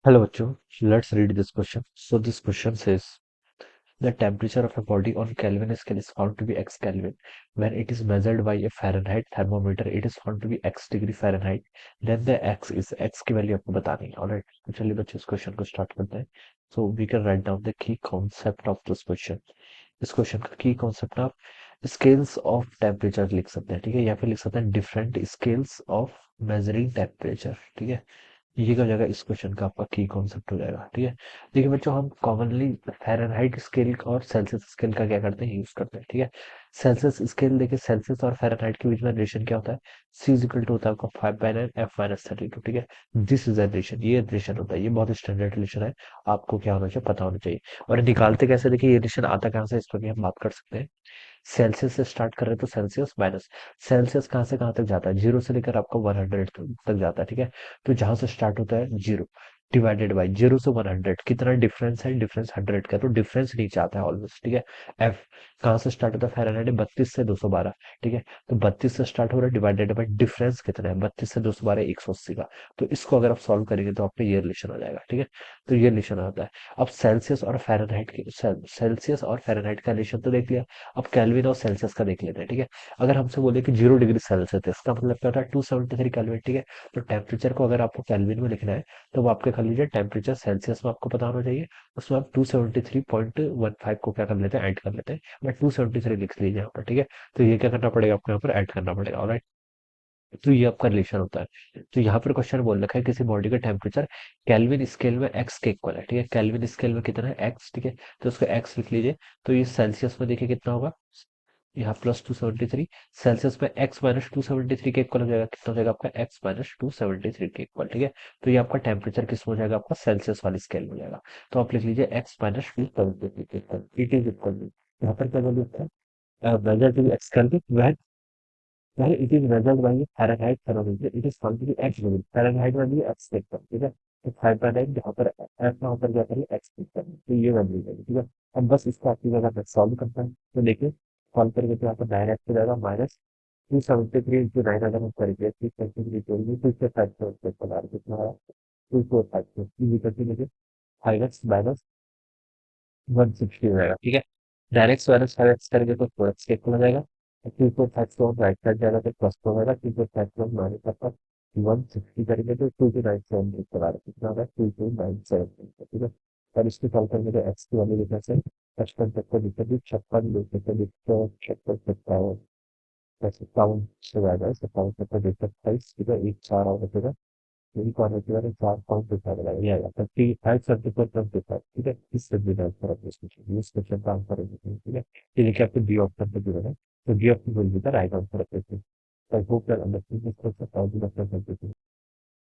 Hello, Bachu. Let's read this question. So this question says the temperature of a body on Kelvin scale is found to be x Kelvin. When it is measured by a Fahrenheit thermometer, it is found to be x degree Fahrenheit. Then the x की value आपको बतानी है. Alright. तो चलिए बच्चों इस question को start करते हैं. So we can write down the key concept of this question. इस क्वेश्चन का की कॉन्सेप्ट आप स्केल्स ऑफ टेम्परेचर लिख सकते हैं. ठीक है, या फिर लिख सकते हैं different scales of measuring temperature. ठीक है, ये क्या हो जाएगा, इस क्वेश्चन का आपका की कॉन्सेप्ट हो जाएगा. ठीक है, देखिए बच्चों, हम कॉमनली फ़ारेनहाइट स्केल और सेल्सियस स्केल का क्या करते हैं, यूज करते हैं. ठीक है, सेल्सियस स्केल देखिए, सेल्सियस और फ़ारेनहाइट के बीच में रिलेशन क्या होता है, सी इज इक्वल टू होता है आपका 5/9 F-32. ठीक है, दिस इज रिलेशन, ये रिलेशन होता है, ये बहुत स्टैंडर्ड रिलेशन है. आपको क्या होना चाहिए, पता होना चाहिए. और निकालते कैसे, देखिए ये रिलेशन आता कहाँ से, इस पर भी हम बात कर सकते हैं. सेल्सियस से स्टार्ट कर रहे हैं तो सेल्सियस माइनस, सेल्सियस कहाँ से कहाँ तक जाता है, जीरो से लेकर आपका 100 तक जाता है. ठीक है, तो जहां से स्टार्ट होता है जीरो, डिवाइडेड बाई जीरो से 100, कितना डिफरेंस है, डिफरेंस 100 का, तो डिफरेंस नीचे आता है ऑलवेज. ठीक है, एफ कहाँ से स्टार्ट होता है, फ़ारेनहाइट 32 से 212. ठीक है, तो 32 से स्टार्ट हो रहा है, डिवाइडेड बाई डिफरेंस कितना है, 32 से 212 180 का. तो इसको अगर आप सॉल्व करेंगे तो आपका ये रिलेशन आ जाएगा. ठीक है, तो ये रिलेशन आता है. अब सेल्सियस और फ़ारेनहाइट की सेल्सियस और फ़ारेनहाइट का रिलेशन तो देख लिया. अब केल्विन और सेल्सियस का देख लेते हैं. ठीक है, अगर हमसे बोले कि 0 डिग्री सेल्सियस है, इसका मतलब क्या होता है, 273 केल्विन. ठीक है, तो टेम्परेचर को अगर आपको केल्विन में लिखना है तो वो आपके कर लीजिए टेम्परेचर सेल्सियस में आपको पता होना चाहिए. उसमें आप 273.15 को क्या कर लेते हैं, ऐड कर लेते हैं. मैं 273 लिख लीजिए यहाँ पर. ठीक है, तो ये क्या करना पड़ेगा आपको, यहाँ पर ऐड करना पड़ेगा. ऑलराइट, तो ये आपका रिलेशन होता है. तो यहाँ पर क्वेश्चन बोल रखा है किसी बॉडी का टेम्परेचर केल्विन स्केल में एक्स के इक्वल है. ठीक है, केल्विन स्केल में कितना है, एक्स. ठीक है, तो उसको एक्स लिख लीजिए. तो ये सेल्सियस में देखिए कितना होगा, यहाँ +273. सेल्सियस में एक्स माइनस 273 के इक्वल हो जाएगा, कितना हो जाएगा आपका, एक्स माइनस 273 के इक्वल. ठीक है, तो ये आपका टेम्परेचर किस में हो जाएगा, आपका सेल्सियस वाली स्केल में हो जाएगा. तो आप लिख लीजिए एक्स माइनस 273 के equal, it is equal to, यहाँ पर क्या वैल्यू है, मेजर टू एक्स करके वह, यार it is measured by Fahrenheit thermometer, it is found to be x degree Fahrenheit वाली एक्स लिख कर. ठीक है, तो 5/9 जहाँ पर एफ वहाँ पर क्या करिए, एक्स लिख कर, तो ये वैल्यू है. ठीक है, अब बस इसको आपकी जगह सॉल्व करना है. तो देखिए सॉल्व करेंगे तो यहाँ पर डायरेक्ट हो जाएगा माइनस 273 × 9 अगर हम करेंगे 373 जोड़ेंगे तो इससे 5 कितना है, 245 करके देखिए 5x माइनस 160 हो जाएगा. ठीक है, डायरेक्ट माइनस 5x करेंगे तो 4x के इक्वल हो जाएगा. 245 को हम राइट साइड जाएगा तो प्लस हो जाएगा, 245 को हम माइनस आपका 160 करेंगे तो 2297 इक्वल आ रहा है, कितना आ रहा है, 2297. ठीक है, और इसको सॉल्व करेंगे तो एक्स की वैल्यू लिखा है 55 56 56 56 57 57 से ज्यादा है, 57 57 ठीक है, एक चार और बचेगा, यही क्वाड्रेटिक वाले 4 पाउंड दिखा रहा है, 35 74 25. ठीक है, इस से भी आंसर है इस क्वेश्चन का आंसर है. ठीक है, ये देखिए आपको डी ऑप्शन पे गिवन है, तो D option will be the right answer of this. I hope that understood this question.